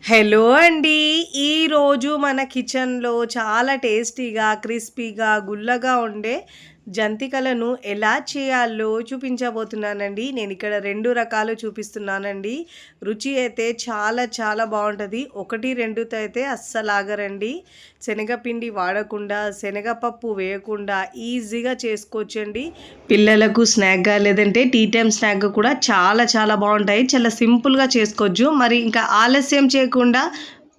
Hello అండి. ఈరోజు మన కిచెన్‌లో చాలా టేస్టీగా, క్రిస్పీగా, గుల్లగా ఉండే జంతికలను ఎలా చేయాలో చూపించబోతున్నానండి. నేనిక్కడ 2 రకాలు చూపిస్తున్నానండి. రుచి అయితే చాలా చాలా బావుంటది. 1, 2తో అయితే అస్సలాగరండి. శనగపిండి వాడకుండా, శనగపప్పు వేయకుండా ఈజీగా చేసుకోవచ్చండి. పిల్లలకు స్నాక్‌గా లేదంటే టీ టైమ్ స్నాక్‌గా కూడా చాలా చాలా బావుంటాయి. చాలా సింపుల్‌గా చేసుకోవచ్చు. మరి ఇంకా ఆలస్యం చేయకుండా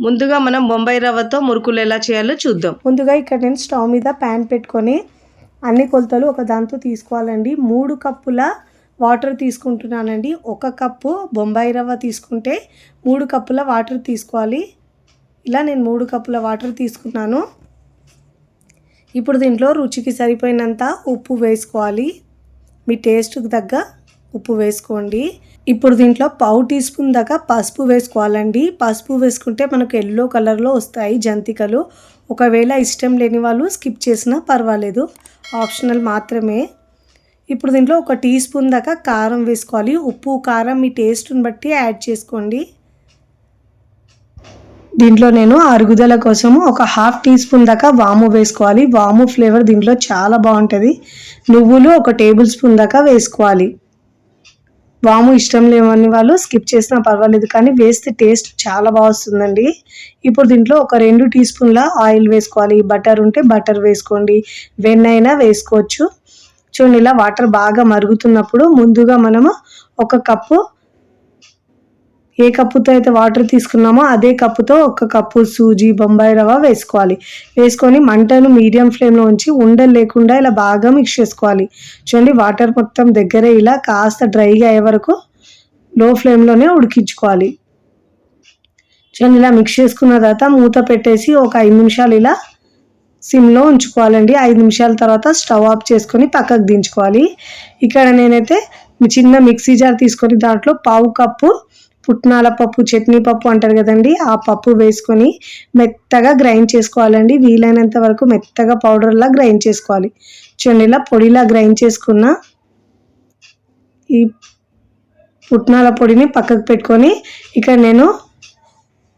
ముందుగా మనం బొంబాయి రవ్వతో మురుకులు ఎలా చేయాలో చూద్దాం. ముందుగా ఇక్కడ నేను స్టవ్ మీద ప్యాన్ పెట్టుకొని అన్ని కొలతలు ఒక దాంతో తీసుకోవాలండి. 3 కప్పుల వాటర్ తీసుకుంటున్నానండి. 1 కప్పు బొంబాయి రవ్వ తీసుకుంటే 3 కప్పుల వాటర్ తీసుకోవాలి. ఇలా నేను 3 కప్పుల వాటర్ తీసుకున్నాను. ఇప్పుడు దీంట్లో రుచికి సరిపోయినంత ఉప్పు వేసుకోవాలి. మీ టేస్ట్‌కి తగ్గ ఉప్పు వేసుకోండి. ఇప్పుడు దీంట్లో పావు టీ స్పూన్ దాకా పసుపు వేసుకోవాలండి. పసుపు వేసుకుంటే మనకు యెల్లో కలర్‌లో వస్తాయి జంతికలు. ఒకవేళ ఇష్టం లేని వాళ్ళు స్కిప్ చేసినా పర్వాలేదు. ఆప్షనల్ మాత్రమే. ఇప్పుడు దీంట్లో ఒక టీ స్పూన్ దాకా కారం వేసుకోవాలి. ఉప్పు, కారం మీ టేస్ట్‌ని బట్టి యాడ్ చేసుకోండి. దీంట్లో నేను అరుగుదల కోసము ఒక హాఫ్ టీ స్పూన్ దాకా వాము వేసుకోవాలి. వాము ఫ్లేవర్ దీంట్లో చాలా బాగుంటుంది. నువ్వులు ఒక టేబుల్ స్పూన్ దాకా వేసుకోవాలి. వాము ఇష్టం లేని వాళ్ళు స్కిప్ చేసినా పర్వాలేదు, కానీ వేస్తే టేస్ట్ చాలా బాగా వస్తుందండి. ఇప్పుడు దీంట్లో ఒక 2 టీ స్పూన్ల ఆయిల్ వేసుకోవాలి. బటర్ ఉంటే బటర్ వేసుకోండి, వెన్న అయినా వేసుకోవచ్చు. చూడండి, ఇలా వాటర్ బాగా మరుగుతున్నప్పుడు ముందుగా మనము ఒక కప్పు, ఏ కప్పుతో అయితే వాటర్ తీసుకున్నామో అదే కప్పుతో 1 కప్పు సూజీ, బొంబాయి రవ్వ వేసుకోవాలి. వేసుకొని మంటను మీడియం ఫ్లేమ్లో ఉంచి ఉండలు లేకుండా ఇలా బాగా మిక్స్ చేసుకోవాలి. చూడండి, వాటర్ మొత్తం దగ్గర ఇలా కాస్త డ్రైగా అయ్యే వరకు లో ఫ్లేమ్లోనే ఉడికించుకోవాలి. చూడండి, ఇలా మిక్స్ చేసుకున్న తర్వాత మూత పెట్టేసి ఒక 5 నిమిషాలు ఇలా సిమ్లో ఉంచుకోవాలండి. 5 నిమిషాల తర్వాత స్టవ్ ఆఫ్ చేసుకొని పక్కకు దించుకోవాలి. ఇక్కడ నేనైతే చిన్న మిక్సీ జార్ తీసుకొని దాంట్లో పావు కప్పు పుట్నాల పప్పు, చట్నీ పప్పు అంటారు కదండి, ఆ పప్పు వేసుకొని మెత్తగా గ్రైండ్ చేసుకోవాలండి. వీలైనంత వరకు మెత్తగా పౌడర్లా గ్రైండ్ చేసుకోవాలి. చూడండి, ఇలా పొడిలా గ్రైండ్ చేసుకున్న ఈ పుట్నాల పొడిని పక్కకు పెట్టుకొని ఇక్కడ నేను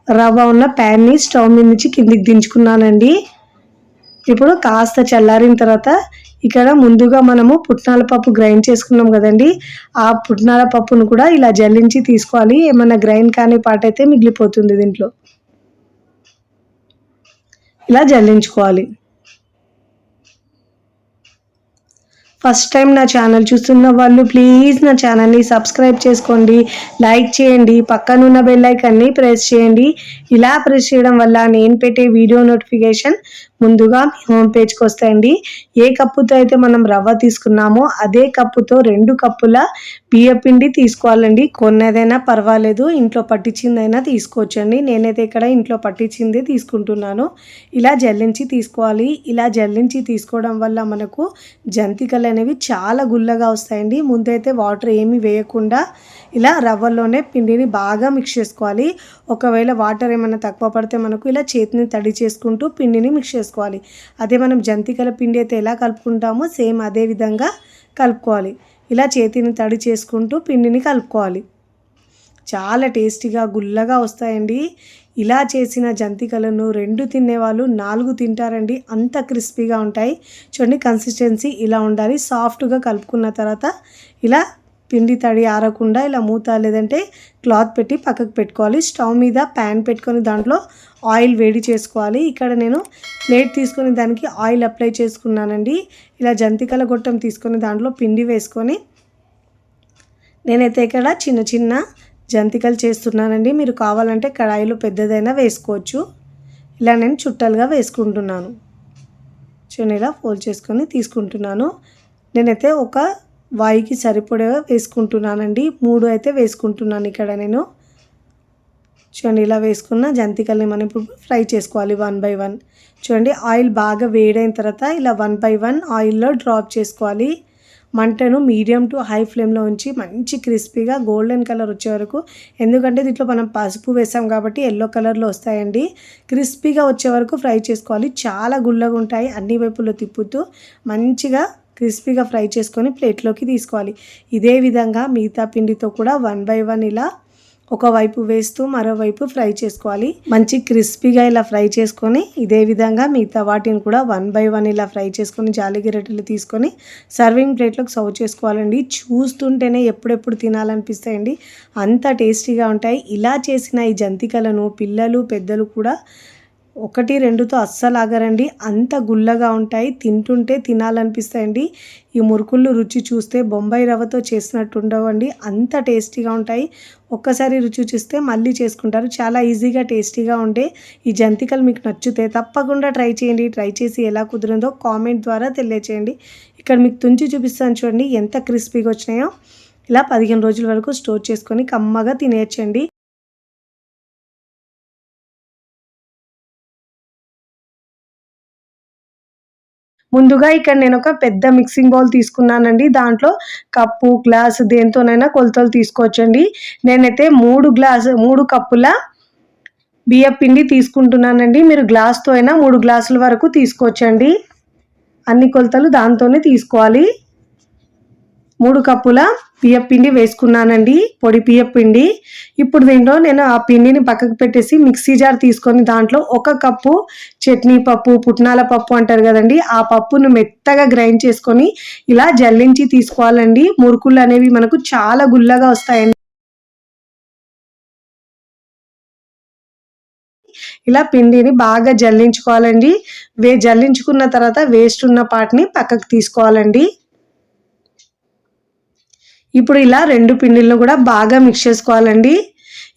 రవ్వ ఉన్న ప్యాన్ని స్టవ్ మీద నుంచి కిందికి దించుకున్నానండి. ఇప్పుడు కాస్త చల్లారిన తర్వాత ఇక్కడ ముందుగా మనము పుట్నాల పప్పు గ్రైండ్ చేసుకున్నాం కదండి, ఆ పుట్నాల పప్పును కూడా ఇలా జల్లించి తీసుకోవాలి. ఏమన్నా గ్రైండ్ కాని పాట అయితే మిగిలిపోతుంది దీంట్లో. ఇలా జల్లించుకోవాలి. ఫస్ట్ టైం నా ఛానల్ చూస్తున్న వాళ్ళు ప్లీజ్ నా ఛానల్ని సబ్స్క్రైబ్ చేసుకోండి, లైక్ చేయండి, పక్కనున్న బెల్ ఐకాన్ని ప్రెస్ చేయండి. ఇలా ప్రెస్ చేయడం వల్ల నేను పెట్టే వీడియో నోటిఫికేషన్ ముందుగా మీ హోమ్ పేజ్కి వస్తాయండి. ఏ కప్పుతో అయితే మనం రవ్వ తీసుకున్నామో అదే కప్పుతో 2 కప్పుల బియ్యపిండి తీసుకోవాలండి. కొన్నదైనా పర్వాలేదు, ఇంట్లో పట్టించిందైనా తీసుకోవచ్చండి. నేనైతే ఇక్కడ ఇంట్లో పట్టించిందే తీసుకుంటున్నాను. ఇలా జల్లించి తీసుకోవాలి. ఇలా జల్లించి తీసుకోవడం వల్ల మనకు జంతికలు అనేవి చాలా గుల్లగా వస్తాయండి. ముందైతే వాటర్ ఏమీ వేయకుండా ఇలా రవ్వలోనే పిండిని బాగా మిక్స్ చేసుకోవాలి. ఒకవేళ వాటర్ ఏమైనా తక్కువ పడితే మనకు ఇలా చేతిని తడి చేసుకుంటూ పిండిని మిక్స్ చేసుకోవాలి. అదే మనం జంతికల పిండి అయితే ఎలా కలుపుకుంటామో సేమ్ అదే విధంగా కలుపుకోవాలి. ఇలా చేతిని తడి చేసుకుంటూ పిండిని కలుపుకోవాలి. చాలా టేస్టీగా గుల్లగా వస్తాయండి. ఇలా చేసిన జంతికలను 2 తినేవాళ్ళు 4 తింటారండి, అంత క్రిస్పీగా ఉంటాయి. చూడండి, కన్సిస్టెన్సీ ఇలా ఉండాలి. సాఫ్ట్గా కలుపుకున్న తర్వాత ఇలా పిండి తడి ఆరకుండా ఇలా మూత లేదంటే క్లాత్ పెట్టి పక్కకు పెట్టుకోవాలి. స్టవ్ మీద ప్యాన్ పెట్టుకొని దాంట్లో ఆయిల్ వేడి చేసుకోవాలి. ఇక్కడ నేను ప్లేట్ తీసుకొని దానికి ఆయిల్ అప్లై చేసుకున్నానండి. ఇలా జంతికల గొట్టం తీసుకొని దాంట్లో పిండి వేసుకొని నేనైతే ఇక్కడ చిన్న చిన్న జంతికలు చేస్తున్నానండి. మీరు కావాలంటే కడాయిలో పెద్దదైనా వేసుకోవచ్చు. ఇలా నేను చుట్టలుగా వేసుకుంటున్నాను. చూడండి, ఇలా ఫోల్డ్ చేసుకొని తీసుకుంటున్నాను. నేనైతే ఒక వాయికి సరిపడా వేసుకుంటున్నానండి. 3 అయితే వేసుకుంటున్నాను ఇక్కడ నేను. చూడండి, ఇలా వేసుకున్న జంతికల్ని మనం ఇప్పుడు ఫ్రై చేసుకోవాలి 1 బై 1. చూడండి, ఆయిల్ బాగా వేడైన తర్వాత ఇలా 1 బై 1 ఆయిల్లో డ్రాప్ చేసుకోవాలి. మంటను మీడియం టు హై ఫ్లేమ్లో ఉంచి మంచి క్రిస్పీగా గోల్డెన్ కలర్ వచ్చే వరకు, ఎందుకంటే దీంట్లో మనం పసుపు వేసాం కాబట్టి ఎల్లో కలర్లో వస్తాయండి. క్రిస్పీగా వచ్చే వరకు ఫ్రై చేసుకోవాలి. చాలా గుల్లగా ఉంటాయి. అన్ని వైపులో తిప్పుతూ మంచిగా క్రిస్పీగా ఫ్రై చేసుకొని ప్లేట్లోకి తీసుకోవాలి. ఇదే విధంగా మిగతా పిండితో కూడా 1 బై 1 ఇలా ఒకవైపు వేస్తూ మరోవైపు ఫ్రై చేసుకోవాలి. మంచి క్రిస్పీగా ఇలా ఫ్రై చేసుకొని ఇదే విధంగా మిగతా వాటిని కూడా 1 బై 1 ఇలా ఫ్రై చేసుకొని జాలి రొట్టెలు తీసుకొని సర్వింగ్ ప్లేట్లోకి సర్వ్ చేసుకోవాలండి. చూస్తుంటేనే ఎప్పుడెప్పుడు తినాలనిపిస్తాయండి, అంత టేస్టీగా ఉంటాయి. ఇలా చేసిన ఈ జంతికలను పిల్లలు పెద్దలు కూడా 1, 2తో అస్సలు ఆగరండి, అంత గుల్లగా ఉంటాయి. తింటుంటే తినాలనిపిస్తాయండి. ఈ మురుకుళ్ళు రుచి చూస్తే బొంబాయి రవ్వతో చేసినట్టు ఉండవండి, అంత టేస్టీగా ఉంటాయి. ఒక్కసారి రుచి చూస్తే మళ్ళీ చేసుకుంటారు. చాలా ఈజీగా టేస్టీగా ఉండే ఈ జంతికలు మీకు నచ్చితే తప్పకుండా ట్రై చేయండి. ట్రై చేసి ఎలా కుదిరిందో కామెంట్ ద్వారా తెలియచేయండి. ఇక్కడ మీకు తుంచి చూపిస్తాను చూడండి ఎంత క్రిస్పీగా వచ్చినాయో. ఇలా 15 రోజుల వరకు స్టోర్ చేసుకొని కమ్మగా తినేయచ్చండి. ముందుగా ఇక్కడ నేను ఒక పెద్ద మిక్సింగ్ బౌల్ తీసుకున్నానండి. దాంట్లో కప్పు, గ్లాసు దేంతోనైనా కొలతలు తీసుకోవచ్చండి. నేనైతే 3 కప్పుల బియ్యం పిండి తీసుకుంటున్నానండి. మీరు గ్లాస్తో అయినా 3 గ్లాసుల వరకు తీసుకోవచ్చండి. అన్ని కొలతలు దాంతోనే తీసుకోవాలి. 3 కప్పుల బియ్యం పిండి వేసుకున్నానండి, పొడి బియ్యం పిండి. ఇప్పుడు దీంట్లో నేను ఆ పిండిని పక్కకు పెట్టేసి మిక్సీ జార్ తీసుకొని దాంట్లో 1 కప్పు చట్నీ పప్పు, పుట్నాల పప్పు అంటారు కదండి, ఆ పప్పును మెత్తగా గ్రైండ్ చేసుకొని ఇలా జల్లించి తీసుకోవాలండి. మురుకులు అనేవి మనకు చాలా గుల్లగా వస్తాయండి. ఇలా పిండిని బాగా జల్లించుకోవాలండి. జల్లించుకున్న తర్వాత వేస్ట్ ఉన్న పార్ట్ని పక్కకు తీసుకోవాలండి. ఇప్పుడు ఇలా 2 పిండిలను కూడా బాగా మిక్స్ చేసుకోవాలండి.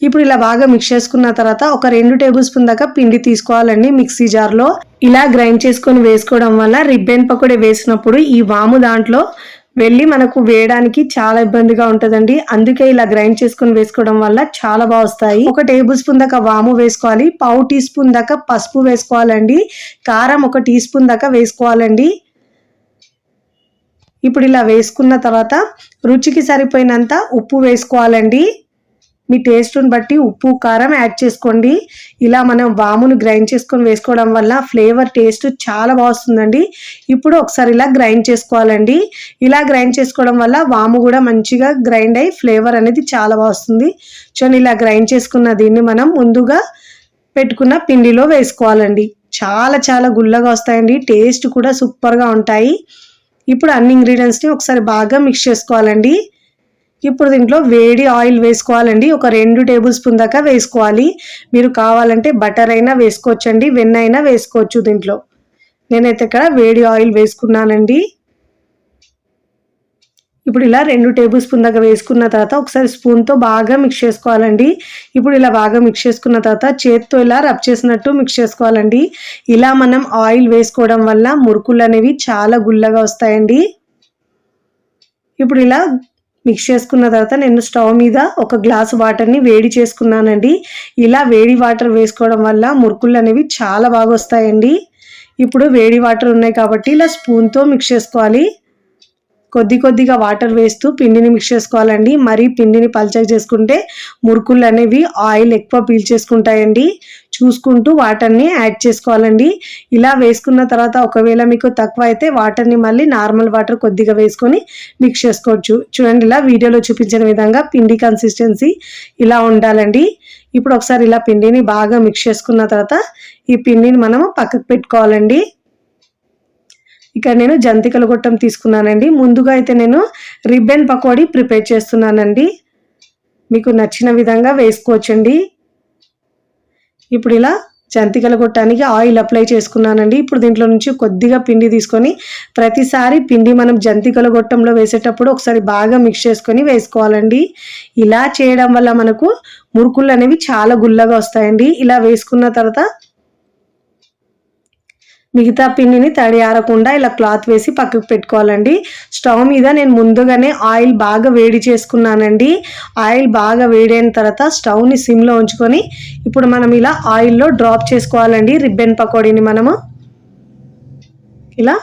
ఇప్పుడు ఇలా బాగా మిక్స్ చేసుకున్న తర్వాత ఒక 2 టేబుల్ స్పూన్ దాకా పిండి తీసుకోవాలండి మిక్సీ జార్లో. ఇలా గ్రైండ్ చేసుకొని వేసుకోవడం వల్ల రిబ్బన్ పకోడీ వేసినప్పుడు ఈ వాము దాంట్లో వెళ్ళి మనకు వేయడానికి చాలా ఇబ్బందిగా ఉంటుందండి. అందుకే ఇలా గ్రైండ్ చేసుకొని వేసుకోవడం వల్ల చాలా బాగా వస్తాయి. 1 టేబుల్ స్పూన్ దాకా వాము వేసుకోవాలి. 1/2 టీ స్పూన్ దాకా పసుపు వేసుకోవాలండి. కారం 1 టీ స్పూన్ దాకా వేసుకోవాలండి. ఇప్పుడు ఇలా వేసుకున్న తర్వాత రుచికి సరిపోయినంత ఉప్పు వేసుకోవాలండి. మీ టేస్ట్ని బట్టి ఉప్పు కారం యాడ్ చేసుకోండి. ఇలా మనం వామును గ్రైండ్ చేసుకొని వేసుకోవడం వల్ల ఫ్లేవర్ టేస్ట్ చాలా బాగుంటుందండి. ఇప్పుడు ఒకసారి ఇలా గ్రైండ్ చేసుకోవాలండి. ఇలా గ్రైండ్ చేసుకోవడం వల్ల వాము కూడా మంచిగా గ్రైండ్ అయ్యి ఫ్లేవర్ అనేది చాలా బాగుంటుంది. చూడండి, ఇలా గ్రైండ్ చేసుకున్న దీన్ని మనం ముందుగా పెట్టుకున్న పిండిలో వేసుకోవాలండి. చాలా చాలా గుల్లగా వస్తాయండి, టేస్ట్ కూడా సూపర్గా ఉంటాయి. ఇప్పుడు అన్ని ఇంగ్రీడియంట్స్ని ఒకసారి బాగా మిక్స్ చేసుకోవాలండి. ఇప్పుడు దీంట్లో వేడి ఆయిల్ వేసుకోవాలండి. ఒక 2 టేబుల్ స్పూన్ దాకా వేసుకోవాలి. మీరు కావాలంటే బటర్ అయినా వేసుకోవచ్చండి, వెన్న అయినా వేసుకోవచ్చు. దీంట్లో నేనైతే ఇక్కడ వేడి ఆయిల్ వేసుకున్నానండి. ఇప్పుడు ఇలా 2 టేబుల్ స్పూన్ దాకా వేసుకున్న తర్వాత ఒకసారి స్పూన్తో బాగా మిక్స్ చేసుకోవాలండి. ఇప్పుడు ఇలా బాగా మిక్స్ చేసుకున్న తర్వాత చేత్తో ఇలా రబ్ చేసినట్టు మిక్స్ చేసుకోవాలండి. ఇలా మనం ఆయిల్ వేసుకోవడం వల్ల మురుకులు అనేవి చాలా గుల్లగా వస్తాయండి. ఇప్పుడు ఇలా మిక్స్ చేసుకున్న తర్వాత నేను స్టవ్ మీద 1 గ్లాసు వాటర్ని వేడి చేసుకున్నానండి. ఇలా వేడి వాటర్ వేసుకోవడం వల్ల మురుకులు అనేవి చాలా బాగా వస్తాయండి. ఇప్పుడు వేడి వాటర్ ఉన్నాయి కాబట్టి ఇలా స్పూన్తో మిక్స్ చేసుకోవాలి. కొద్దిగా వాటర్ వేస్తూ పిండిని మిక్స్ చేసుకోవాలండి. మరీ పిండిని పల్చగా చేసుకుంటే మురుకులు అనేవి ఆయిల్ ఎక్కువ పీల్చేసుకుంటాయండి. చూసుకుంటూ వాటర్ని యాడ్ చేసుకోవాలండి. ఇలా వేసుకున్న తర్వాత ఒకవేళ మీకు తక్కువ అయితే వాటర్ని మళ్ళీ నార్మల్ వాటర్ కొద్దిగా వేసుకొని మిక్స్ చేసుకోవచ్చు. చూడండి, ఇలా వీడియోలో చూపించిన విధంగా పిండి కన్సిస్టెన్సీ ఇలా ఉండాలండి. ఇప్పుడు ఒకసారి ఇలా పిండిని బాగా మిక్స్ చేసుకున్న తర్వాత ఈ పిండిని మనము పక్కకు పెట్టుకోవాలండి. ఇక్కడ నేను జంతికల గొట్టం తీసుకున్నానండి. ముందుగా అయితే నేను రిబ్బన్ పకోడీ ప్రిపేర్ చేస్తున్నానండి. మీకు నచ్చిన విధంగా వేసుకోవచ్చండి. ఇప్పుడు ఇలా జంతికల గొట్టానికి ఆయిల్ అప్లై చేసుకున్నానండి. ఇప్పుడు దీంట్లో నుంచి కొద్దిగా పిండి తీసుకొని ప్రతిసారి పిండి మనం జంతికల గొట్టంలో వేసేటప్పుడు ఒకసారి బాగా మిక్స్ చేసుకొని వేసుకోవాలండి. ఇలా చేయడం వల్ల మనకు మురుకులు అనేవి చాలా గుల్లగా వస్తాయండి. ఇలా వేసుకున్న తర్వాత మిగతా పిండిని తడి ఆరకుండా ఇలా క్లాత్ వేసి పక్కకు పెట్టుకోవాలండి. స్టవ్ మీద నేను ముందుగానే ఆయిల్ బాగా వేడి చేసుకున్నానండి. ఆయిల్ బాగా వేడైన తర్వాత స్టవ్ని సిమ్లో ఉంచుకొని ఇప్పుడు మనం ఇలా ఆయిల్లో డ్రాప్ చేసుకోవాలండి. రిబ్బన్ పకోడీని మనము ఇలా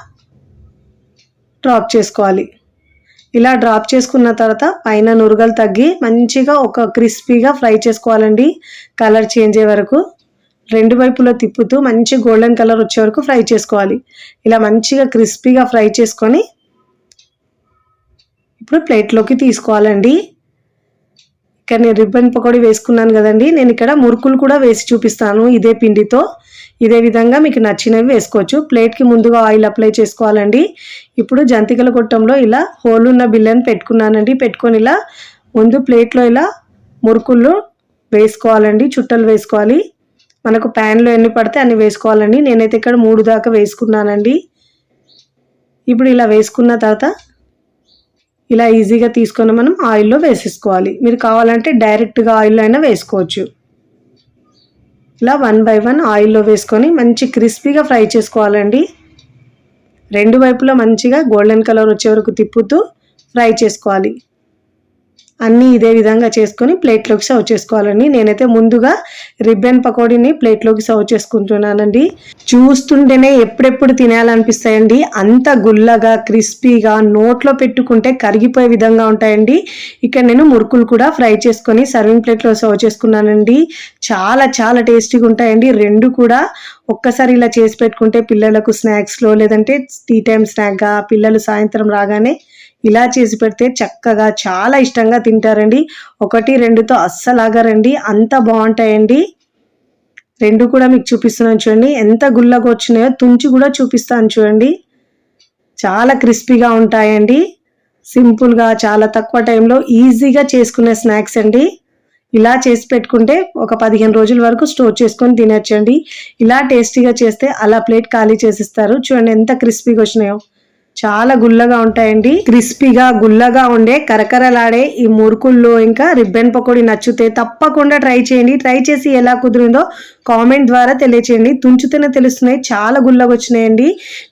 డ్రాప్ చేసుకోవాలి. ఇలా డ్రాప్ చేసుకున్న తర్వాత పైన నురగలు తగ్గి మంచిగా ఒక క్రిస్పీగా ఫ్రై చేసుకోవాలండి. కలర్ చేంజ్ అయ్యే వరకు 2 వైపులో తిప్పుతూ మంచి గోల్డెన్ కలర్ వచ్చే వరకు ఫ్రై చేసుకోవాలి. ఇలా మంచిగా క్రిస్పీగా ఫ్రై చేసుకొని ఇప్పుడు ప్లేట్లోకి తీసుకోవాలండి. ఇక్కడ నేను రిబ్బన్ పకోడీ వేసుకున్నాను కదండి, నేను ఇక్కడ మురుకులు కూడా వేసి చూపిస్తాను ఇదే పిండితో. ఇదే విధంగా మీకు నచ్చినవి వేసుకోవచ్చు. ప్లేట్కి ముందుగా ఆయిల్ అప్లై చేసుకోవాలండి. ఇప్పుడు జంతికల గొట్టంలో ఇలా హోల్ ఉన్న బిళ్ళని పెట్టుకున్నానండి. పెట్టుకొని ఇలా ముందు ప్లేట్లో ఇలా మురుకులు వేసుకోవాలండి, చుట్టలు వేసుకోవాలి. మనకు ప్యాన్లో ఎన్ని పడితే అన్ని వేసుకోవాలండి. నేనైతే ఇక్కడ 3 దాకా వేసుకున్నానండి. ఇప్పుడు ఇలా వేసుకున్న తర్వాత ఇలా ఈజీగా తీసుకొని మనం ఆయిల్లో వేసేసుకోవాలి. మీరు కావాలంటే డైరెక్ట్గా ఆయిల్లో అయినా వేసుకోవచ్చు. ఇలా 1 బై 1 ఆయిల్లో వేసుకొని మంచి క్రిస్పీగా ఫ్రై చేసుకోవాలండి. 2 వైపులా మంచిగా గోల్డెన్ కలర్ వచ్చే వరకు తిప్పుతూ ఫ్రై చేసుకోవాలి. అన్నీ ఇదే విధంగా చేసుకొని ప్లేట్లోకి సర్వ్ చేసుకోవాలండి. నేనైతే ముందుగా రిబ్బన్ పకోడీని ప్లేట్లోకి సర్వ్ చేసుకుంటున్నానండి. చూస్తుంటేనే ఎప్పుడెప్పుడు తినాలనిపిస్తాయండి. అంత గుల్లగా క్రిస్పీగా నోట్లో పెట్టుకుంటే కరిగిపోయే విధంగా ఉంటాయండి. ఇక్కడ నేను మురుకులు కూడా ఫ్రై చేసుకొని సర్వింగ్ ప్లేట్లో సర్వ్ చేసుకున్నానండి. చాలా చాలా టేస్టీగా ఉంటాయండి 2 కూడా. ఒక్కసారి ఇలా చేసి పెట్టుకుంటే పిల్లలకు స్నాక్స్లో లేదంటే టీ టైం స్నాక్గా పిల్లలు సాయంత్రం రాగానే ఇలా చేసి పెడితే చక్కగా చాలా ఇష్టంగా తింటారండి. 1, 2తో అస్సలు ఆగరండి, అంత బాగుంటాయండి. 2 కూడా మీకు చూపిస్తున్నాను చూడండి, ఎంత గుల్లగా వచ్చినాయో. తుంచి కూడా చూపిస్తాను చూడండి, చాలా క్రిస్పీగా ఉంటాయండి. సింపుల్గా చాలా తక్కువ టైంలో ఈజీగా చేసుకునే స్నాక్స్ అండి. ఇలా చేసి పెట్టుకుంటే ఒక 15 రోజుల వరకు స్టోర్ చేసుకొని తినచ్చండి. ఇలా టేస్టీగా చేస్తే అలా ప్లేట్ ఖాళీ చేసిస్తారు. చూడండి ఎంత క్రిస్పీగా వచ్చినాయో, చాలా గుల్లగా ఉంటాయండి. క్రిస్పీగా గుల్లగా ఉండే కరకరలాడే ఈ మురుకుల్లో ఇంకా రిబ్బన్ పకోడీ నచ్చితే తప్పకుండా ట్రై చేయండి. ట్రై చేసి ఎలా కుదిరిందో కామెంట్ ద్వారా తెలియచేయండి. తుంచుతూనే తెలుస్తున్నాయి, చాలా గుల్లగా వచ్చినాయండి.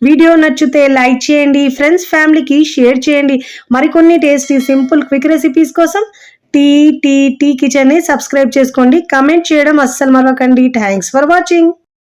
వీడియో నచ్చితే లైక్ చేయండి, ఫ్రెండ్స్ ఫ్యామిలీకి షేర్ చేయండి. మరికొన్ని టేస్టీ సింపుల్ క్విక్ రెసిపీస్ కోసం టీ కిచెన్ని సబ్స్క్రైబ్ చేసుకోండి. కమెంట్ చేయడం అస్సలు మరవకండి. Thanks for watching.